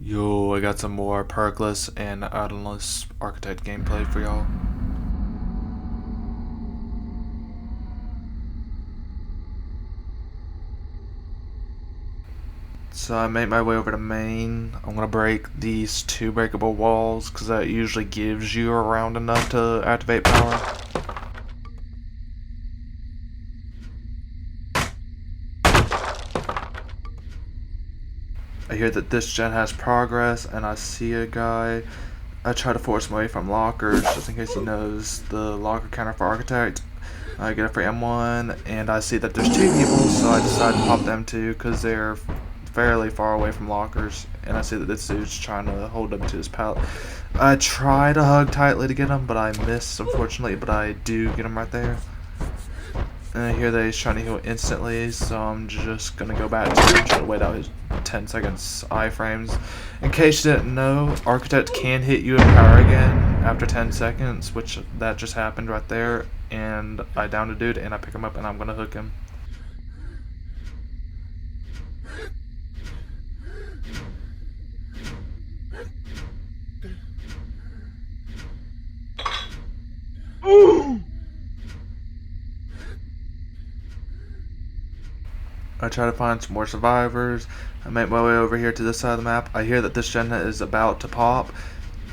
Yo, I got some more perkless and Addons architect gameplay for y'all. So I made my way over to main. I'm gonna break these two breakable walls because that usually gives you around enough to activate power. I hear that this gen has progress and I see a guy. I try to force him away from lockers just in case he knows the locker counter for architect. I get it for M1 and I see that there's two people, so I decide to pop them too because they're fairly far away from lockers, and I see that this dude's trying to hold up to his pallet. I try to hug tightly to get him, but I miss, unfortunately, but I do get him right there. And I hear that he's trying to heal instantly, so I'm just gonna go back to him, try to wait out his 10 seconds iframes. In case you didn't know, Architect can hit you in power again after 10 seconds, which that just happened right there, and I downed a dude, and I pick him up, and I'm gonna hook him. I try to find some more survivors. I make my way over here to this side of the map. I hear that this gen is about to pop,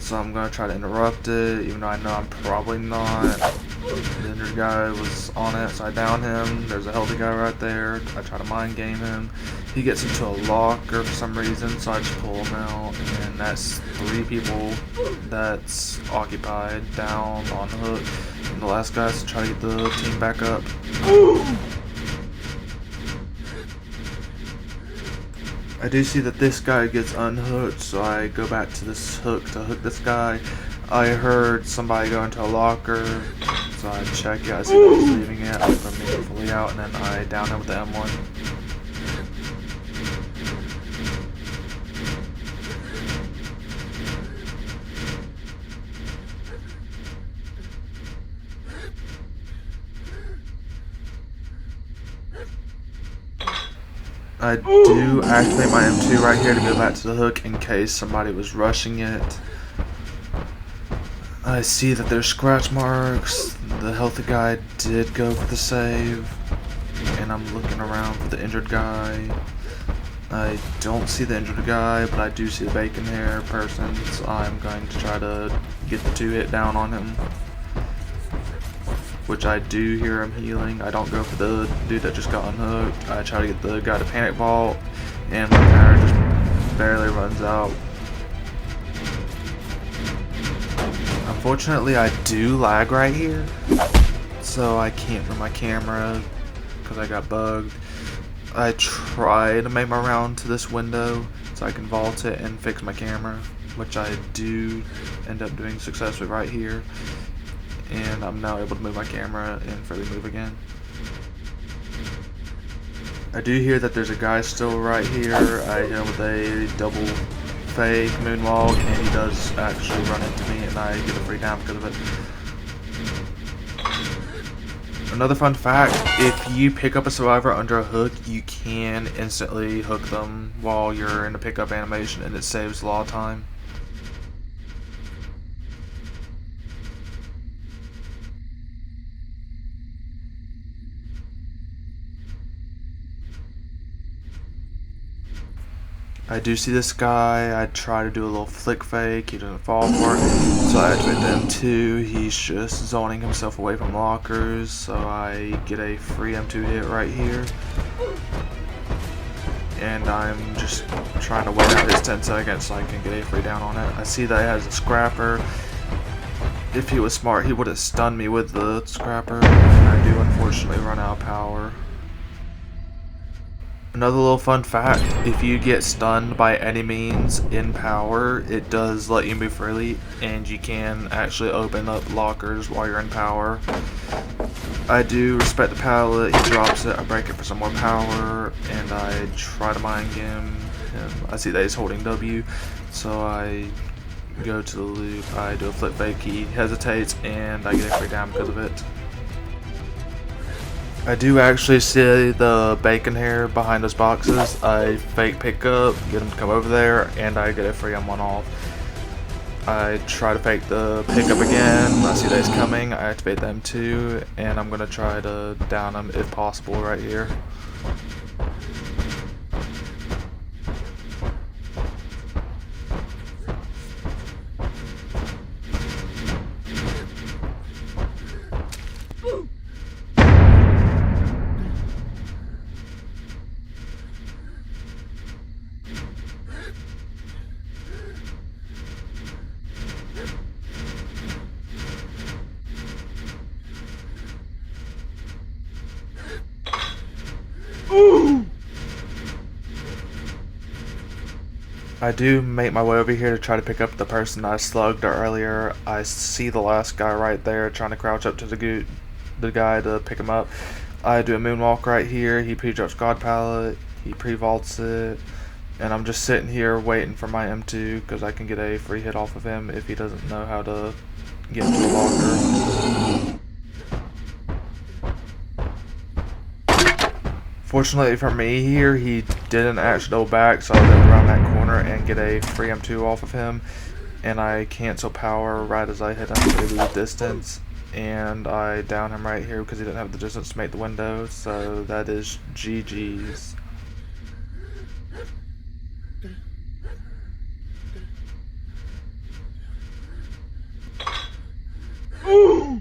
so I'm going to try to interrupt it, even though I know I'm probably not. The injured guy was on it, so I down him. There's a healthy guy right there. I try to mind game him. He gets into a locker for some reason, so I just pull him out, and that's 3 people that's occupied down on the hook. And the last guy's to try to get the team back up. I do see that this guy gets unhooked, so I go back to this hook to hook this guy. I heard somebody go into a locker, so I check it. I see that he's leaving it. I wait for him to get fully out, and then I down him with the M1. I do activate my M2 right here to go back to the hook in case somebody was rushing it. I see that there's scratch marks. The healthy guy did go for the save. And I'm looking around for the injured guy. I don't see the injured guy, but I do see the bacon hair person, so I'm going to try to get the 2-hit down on him. Which I do hear him healing. I don't go for the dude that just got unhooked. I try to get the guy to panic vault, and my power just barely runs out. Unfortunately, I do lag right here, so I can't move my camera because I got bugged. I try to make my round to this window so I can vault it and fix my camera, which I do end up doing successfully right here. And I'm now able to move my camera and freely move again. I do hear that there's a guy still right here. I hit him with a double fake moonwalk, and he does actually run into me, and I get a free down because of it. Another fun fact, if you pick up a survivor under a hook, you can instantly hook them while you're in the pickup animation, and it saves a lot of time. I do see this guy. I try to do a little flick fake. He doesn't fall for it. So I activate them too. He's just zoning himself away from lockers. So I get a free M2 hit right here. And I'm just trying to wait out his 10 seconds so I can get a free down on it. I see that he has a scrapper. If he was smart, he would have stunned me with the scrapper. And I do unfortunately run out of power. Another little fun fact, if you get stunned by any means in power, it does let you move freely, and you can actually open up lockers while you're in power. I do respect the pallet. He drops it, I break it for some more power, and I try to mind game him. I see that he's holding W, so I go to the loop, I do a flip fake, he hesitates, and I get a free down because of it. I do actually see the bacon here behind those boxes. I fake pick up, get him to come over there, and I get a free M1 off. I try to fake the pickup again. I see that he's coming. I activate the M2, and I'm gonna try to down him if possible right here. I do make my way over here to try to pick up the person I slugged earlier. I see the last guy right there trying to crouch up to the guy to pick him up. I do a moonwalk right here. He pre-drops squad pallet. He pre-vaults it. And I'm just sitting here waiting for my M2 because I can get a free hit off of him if he doesn't know how to get into a locker. Fortunately for me here, he didn't actually double back, so I was able to round that corner and get a free M2 off of him. And I cancel power right as I hit him to lose distance. And I down him right here because he didn't have the distance to make the window. So that is GG's. Ooh!